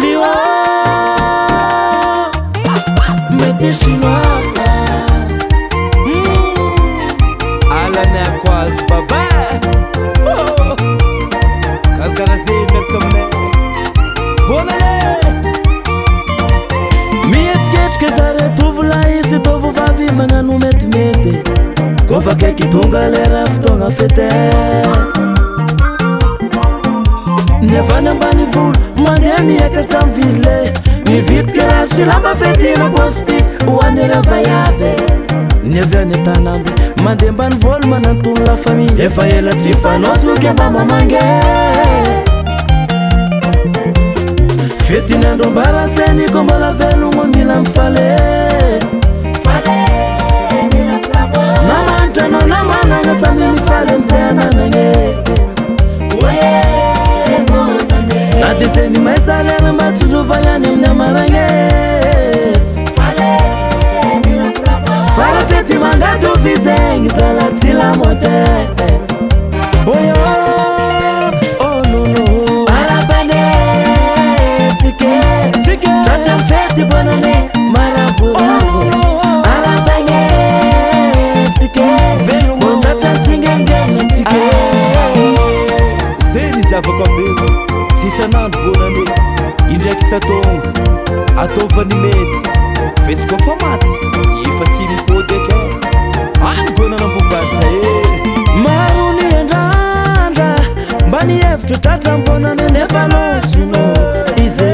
fluo mety chinois alana quase baba kalkarazeny akamne bonale mietiketrika zare tovolahy izy tovovavy magnano metimety kofa kaiky tonga lera fotoagna fete niavany ambany volo mandeha miakatra am'ville mivitika raha sy lamba fetira bostis hoanera vaiave niavy any tanamby mandeha ambany volo manantolo la famille efa ela tsy fanotsoky mba mamange fetin'andro ambaraseny ko mbola velogno mila mifale namanitra anao namanagna samby mifaly amizay ananagne na de zeny may salera matsondrova ihany amin'ny amaragny fala fety mangatovy zegny zala ty lamote oyo oh nono arabanetike tratra fety bonane maravoravo arabanetike montratra tsingengenatike zeny zavakabeko sisanandro bonane indraiky satogno ataovany mety fesiko fa maty efa tsy mipody ake any gonanambobary zay maro ny andrandra mba nihevitro tratra mbonane nefa losono izy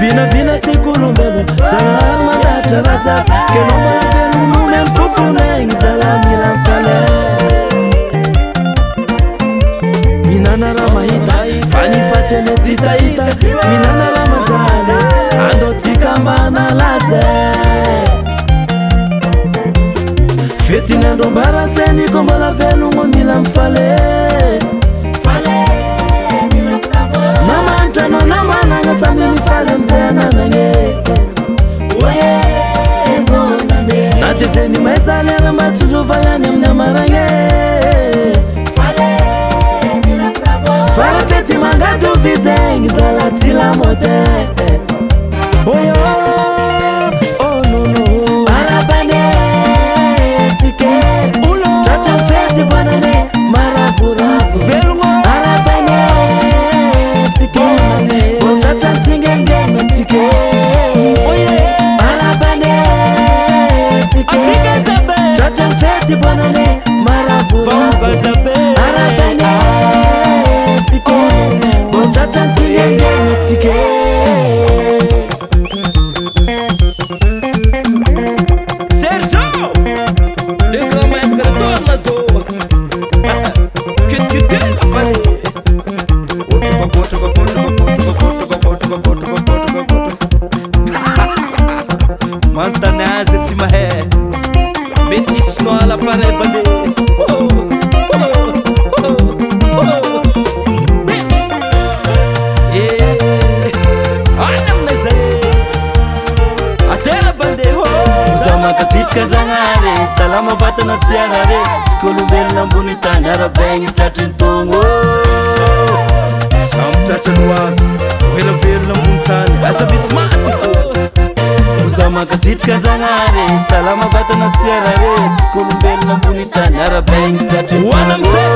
vinavina ty kolombelo zanahary mandatra ratsaka kenao mala velononeny fofonegny zala mila mifale minana raha mahita fa nifatene tsitahita minana raha manjale ando tsikambana laze fetin'andro ambaraseny ko mbola velogno mila mifale namanitra anao namanagna samby mifaly amizay ananagne na de zeny may salera matsondrova ihany amin'ny amaragny fala fety mangatovy zegny zala ty lamote oyo oh nono arabanetike tratra fety bonane maravoravo velogno arabanetike montratra tsingengenatike arabanetike tratra fety bonane maravoravo arabanetike montratra tsingengenatike mantanazy tsy mahe metisino ala pare bande any amina zay atera bande zamakasitrika zagnare salama vatana tsiarare tsy kolombelona ambony tany arabegny tratriny togno samby tratrany hoavy oela velona ambony tany asa misy maty fo zamakasitrika zagnare salama vatana tsiarare tsy kolombelona ambony tany arabegny tratriny hoana amizay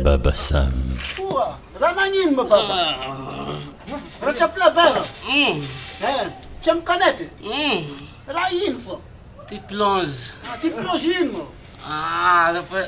Baba Sam. Ranangin mo baba? Rachapla bero. Cham kanete. Rain fo. Ty plonge. Ty plonge ino mo. Depois.